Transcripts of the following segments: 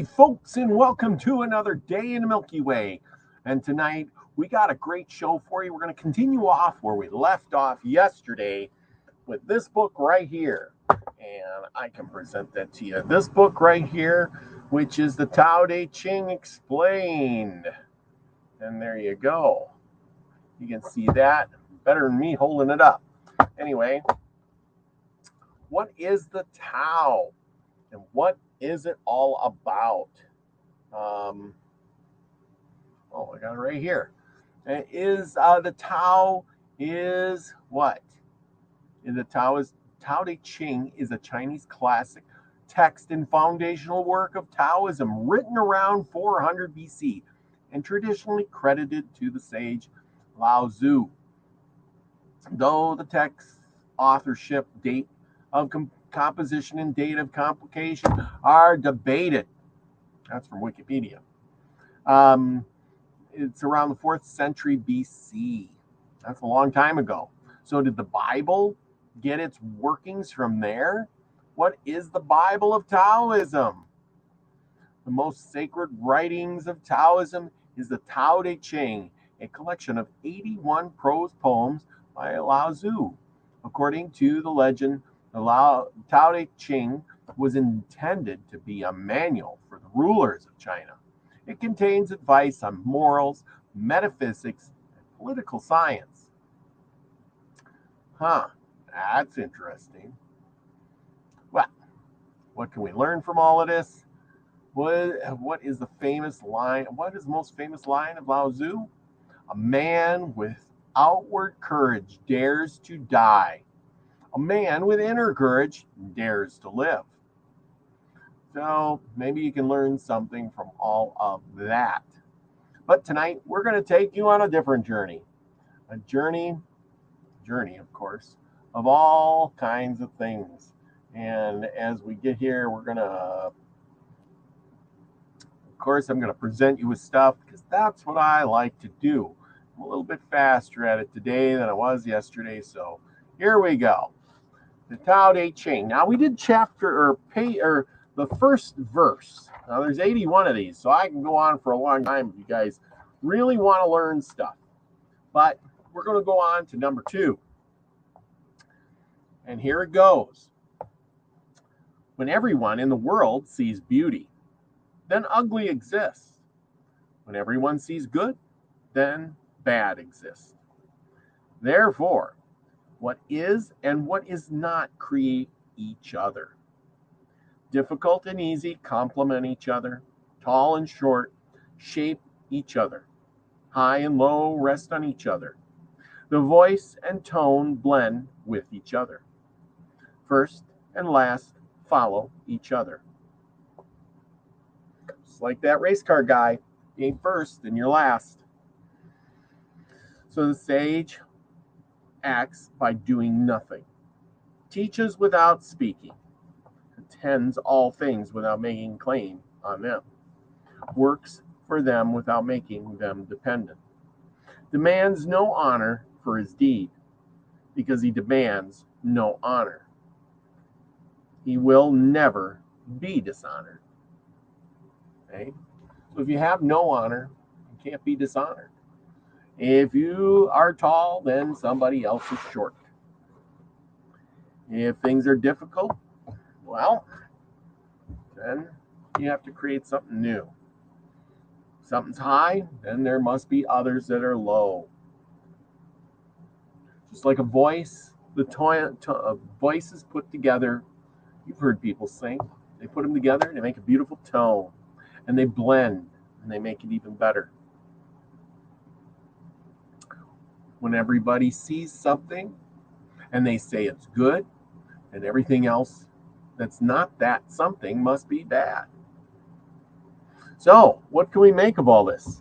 Howdy, folks, and welcome to another day in the Milky Way. And tonight we got a great show for you. We're going to continue off where we left off yesterday with this book right here. And I can present that to you. This book right here, which is the Tao Te Ching Explained. And there you go. You can see that better than me holding it up. Anyway, what is the Tao? And what is it all about? I got it right here. It is the Tao is what? The Tao Te Ching is a Chinese classic text and foundational work of Taoism written around 400 BC and traditionally credited to the sage Lao Tzu. Though the text's authorship, date of composition, and date of complication are debated. That's from Wikipedia. It's around the 4th century BC. That's a long time ago. So did the Bible get its workings from there? What is the Bible of Taoism? The most sacred writings of Taoism is the Tao Te Ching, a collection of 81 prose poems by Lao Tzu. According to the legend, the Tao Te Ching was intended to be a manual for the rulers of China. It contains advice on morals, metaphysics, and political science. That's interesting. Well, what can we learn from all of this? What is the famous line? What is the most famous line of Lao Tzu? A man with outward courage dares to die. A man with inner courage dares to live. So maybe you can learn something from all of that. But tonight we're going to take you on a different journey. A journey, of course, of all kinds of things. And as we get here, I'm going to present you with stuff because that's what I like to do. I'm a little bit faster at it today than I was yesterday. So here we go. The Tao Te Ching. Now we did the first verse. Now there's 81 of these, so I can go on for a long time if you guys really want to learn stuff. But we're going to go on to number 2. And here it goes. When everyone in the world sees beauty, then ugly exists. When everyone sees good, then bad exists. Therefore, what is and what is not create each other. Difficult and easy complement each other. Tall and short shape each other. High and low rest on each other. The voice and tone blend with each other. First and last follow each other. Just like that race car guy. You ain't first and you're last. So the sage acts by doing nothing, teaches without speaking, attends all things without making claim on them, works for them without making them dependent, demands no honor for his deed, because he demands no honor. He will never be dishonored. Okay? So if you have no honor, you can't be dishonored. If you are tall, then somebody else is short. If things are difficult, well, then you have to create something new. If something's high, then there must be others that are low. Just like a voice, voices put together, you've heard people sing, they put them together and they make a beautiful tone, and they blend and they make it even better. When everybody sees something and they say it's good, and everything else that's not that something must be bad. So, what can we make of all this?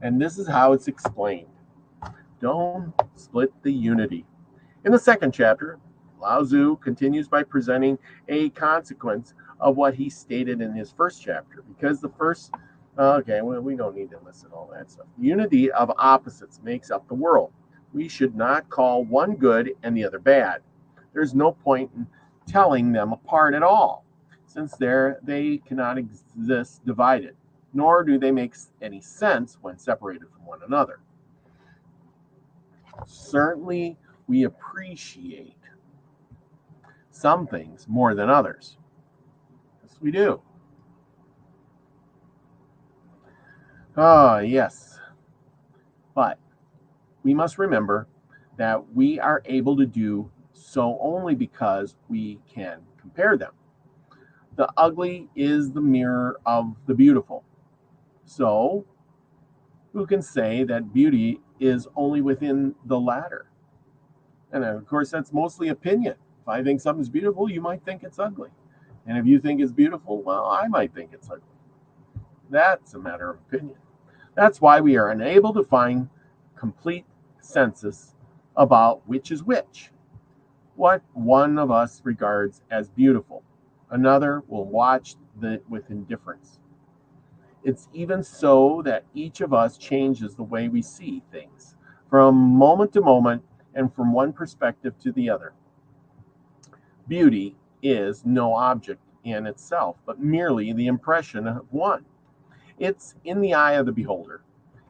And this is how it's explained. Don't split the unity. In the second chapter, Lao Tzu continues by presenting a consequence of what he stated in his first chapter, because the first we don't need to listen to all that stuff. Unity of opposites makes up the world. We should not call one good and the other bad. There's no point in telling them apart at all. since they cannot exist divided, nor do they make any sense when separated from one another. Certainly, we appreciate some things more than others. Yes, we do. Yes. But we must remember that we are able to do so only because we can compare them. The ugly is the mirror of the beautiful. So, who can say that beauty is only within the latter? And of course, that's mostly opinion. If I think something's beautiful, you might think it's ugly. And if you think it's beautiful, well, I might think it's ugly. That's a matter of opinion. That's why we are unable to find complete consensus about which is which. What one of us regards as beautiful, another will watch with indifference. It's even so that each of us changes the way we see things from moment to moment and from one perspective to the other. Beauty is no object in itself, but merely the impression of one. It's in the eye of the beholder,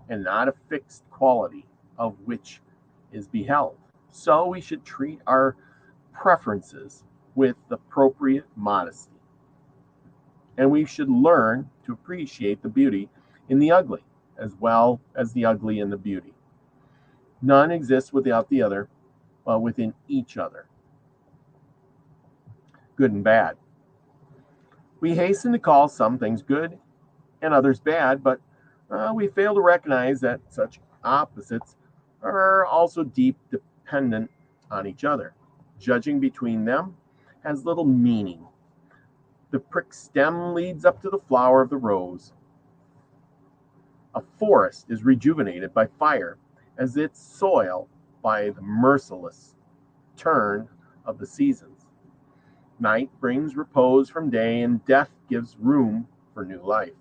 and not a fixed quality of which is beheld. So we should treat our preferences with appropriate modesty. And we should learn to appreciate the beauty in the ugly, as well as the ugly in the beauty. None exists without the other, but within each other. Good and bad. We hasten to call some things good and others bad, but we fail to recognize that such opposites are also deep dependent on each other. Judging between them has little meaning. The prick stem leads up to the flower of the rose. A forest is rejuvenated by fire, as its soil by the merciless turn of the seasons. Night brings repose from day, and death gives room for new life.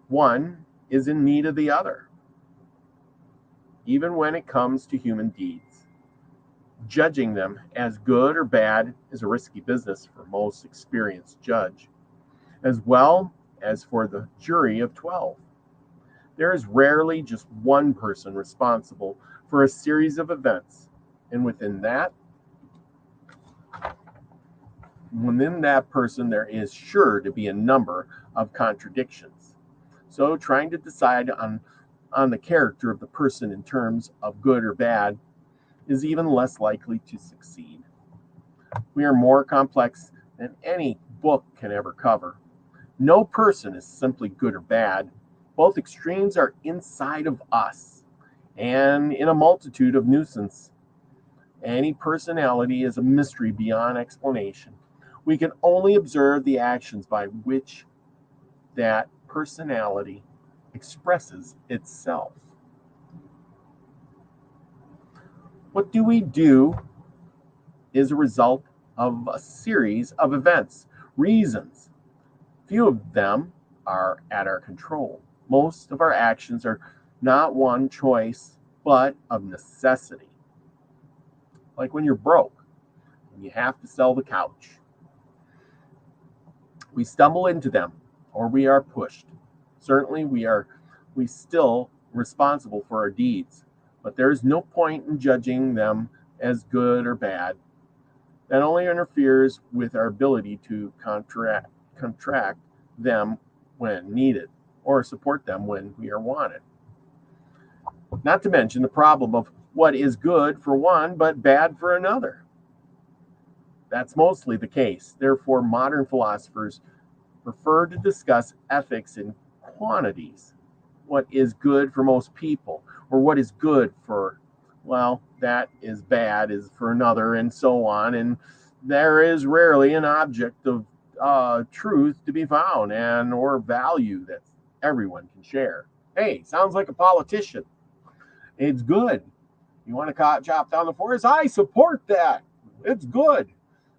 One is in need of the other, even when it comes to human deeds. Judging them as good or bad is a risky business for most experienced judge, as well as for the jury of 12. There is rarely just one person responsible for a series of events, and within that person there is sure to be a number of contradictions. So trying to decide on the character of the person in terms of good or bad is even less likely to succeed. We are more complex than any book can ever cover. No person is simply good or bad. Both extremes are inside of us and in a multitude of nuisance. Any personality is a mystery beyond explanation. We can only observe the actions by which that personality expresses itself. What do we do is a result of a series of events, reasons. Few of them are at our control. Most of our actions are not one choice, but of necessity. Like when you're broke and you have to sell the couch. We stumble into them, or we are pushed. Certainly we still responsible for our deeds, but there is no point in judging them as good or bad. That only interferes with our ability to contract them when needed, or support them when we are wanted. Not to mention the problem of what is good for one but bad for another. That's mostly the case. Therefore, modern philosophers prefer to discuss ethics in quantities. What is good for most people, or what is good for, well, that is bad is for another, and so on. And there is rarely an object of truth to be found and or value that everyone can share. Hey, sounds like a politician. It's good. You want to chop down the forest? I support that. It's good.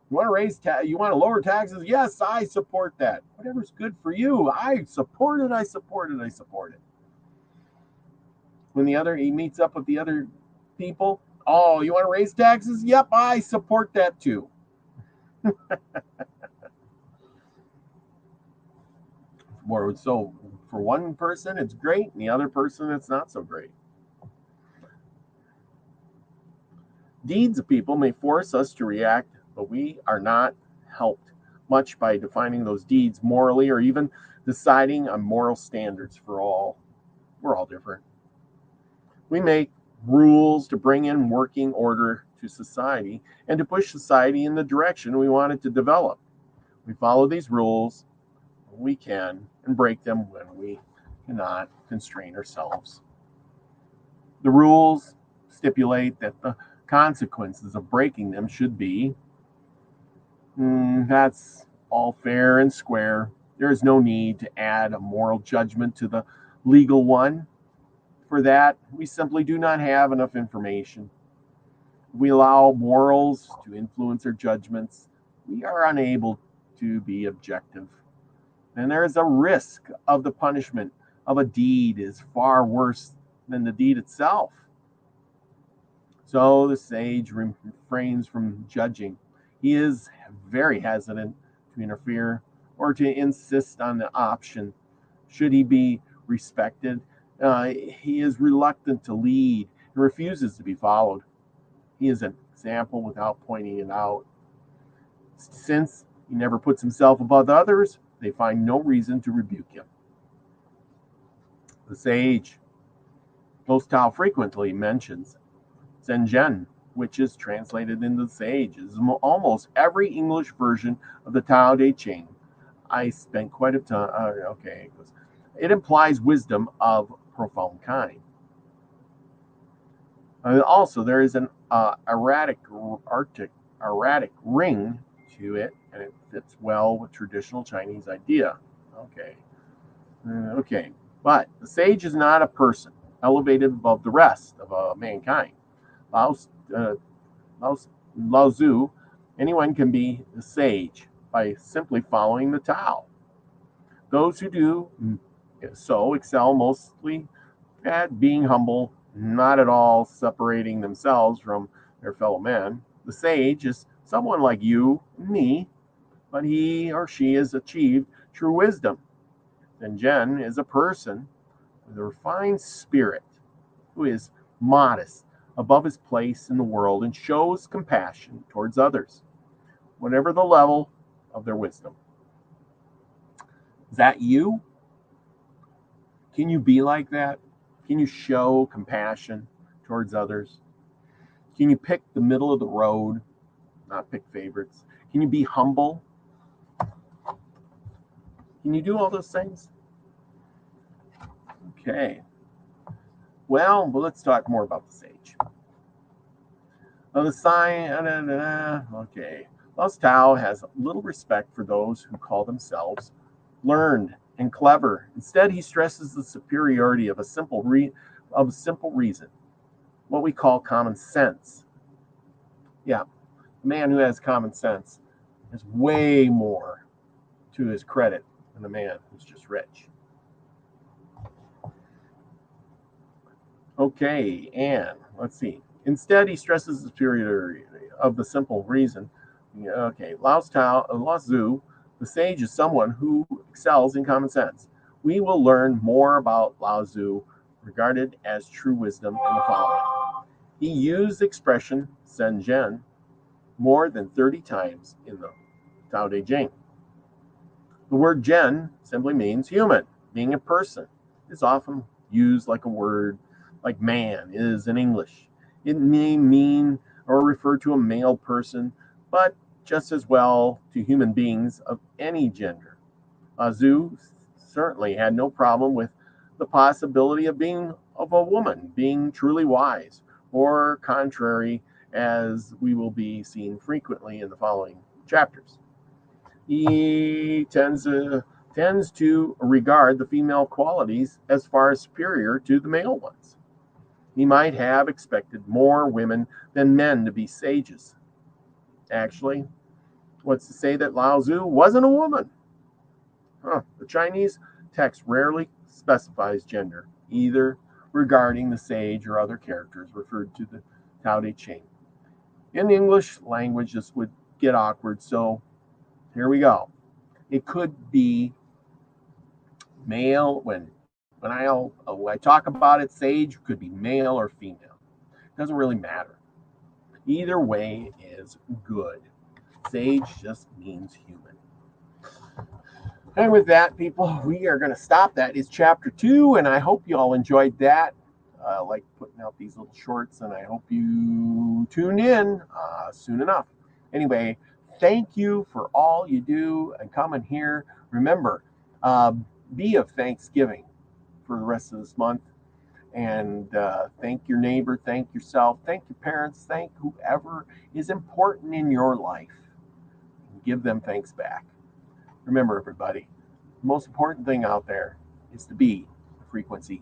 You want to you want to lower taxes? Yes, I support that. Whatever's good for you, I support it. I support it. I support it. When he meets up with the other people, oh, you want to raise taxes? Yep, I support that too. So for one person, it's great, and the other person, it's not so great. Deeds of people may force us to react, but we are not helped much by defining those deeds morally or even deciding on moral standards for all. We're all different. We make rules to bring in working order to society and to push society in the direction we want it to develop. We follow these rules when we can and break them when we cannot constrain ourselves. The rules stipulate that the consequences of breaking them should be. That's all fair and square. There is no need to add a moral judgment to the legal one. For that, we simply do not have enough information. If we allow morals to influence our judgments, we are unable to be objective. And there is a risk of the punishment of a deed is far worse than the deed itself. So the sage refrains from judging. He is very hesitant to interfere or to insist on the option. Should he be respected? He is reluctant to lead and refuses to be followed. He is an example without pointing it out. Since he never puts himself above others, they find no reason to rebuke him. The sage, Lao Tzu frequently mentions Zhen, which is translated into sage, is almost every English version of the Tao Te Ching. I spent quite a time. It implies wisdom of profound kind. Also, there is an erratic ring to it, and it fits well with traditional Chinese idea. Okay. But the sage is not a person elevated above the rest of mankind. Lao Tzu, anyone can be a sage by simply following the Tao. Those who do so excel mostly at being humble, not at all separating themselves from their fellow men. The sage is someone like you and me, but he or she has achieved true wisdom. And Jen is a person with a refined spirit who is modest above his place in the world and shows compassion towards others, whatever the level of their wisdom. Is that you? Can you be like that? Can you show compassion towards others? Can you pick the middle of the road, not pick favorites? Can you be humble? Can you do all those things? Okay. Well, let's talk more about the sage. The sign, okay. Lao Tzu has little respect for those who call themselves learned and clever. Instead, he stresses the superiority of a simple reason, what we call common sense. Yeah, the man who has common sense is way more to his credit than the man who's just rich. Okay, and let's see. Instead, he stresses the superiority of the simple reason. Okay, Lao Tzu, the sage, is someone who excels in common sense. We will learn more about Lao Tzu, regarded as true wisdom, in the following. He used the expression Zhen more than 30 times in the Tao Te Ching. The word Zhen simply means human, being a person. It's often used like a word like man is in English. It may mean or refer to a male person, but just as well to human beings of any gender. Lao Tzu certainly had no problem with the possibility of a woman being truly wise, or contrary, as we will be seeing frequently in the following chapters. He tends to regard the female qualities as far superior to the male ones. He might have expected more women than men to be sages. Actually, what's to say that Lao Tzu wasn't a woman? The Chinese text rarely specifies gender, either regarding the sage or other characters referred to the Tao Te Ching. In the English language, this would get awkward, so here we go. It could be Male, when I talk about it, sage could be male or female. It doesn't really matter. Either way is good. Sage just means human. And with that, people, we are going to stop. That is chapter 2, and I hope you all enjoyed that. I like putting out these little shorts, and I hope you tune in soon enough. Anyway, thank you for all you do and coming here. Remember, be of thanksgiving for the rest of this month. And thank your neighbor, thank yourself, thank your parents, thank whoever is important in your life. Give them thanks back. Remember, everybody, the most important thing out there is to be the frequency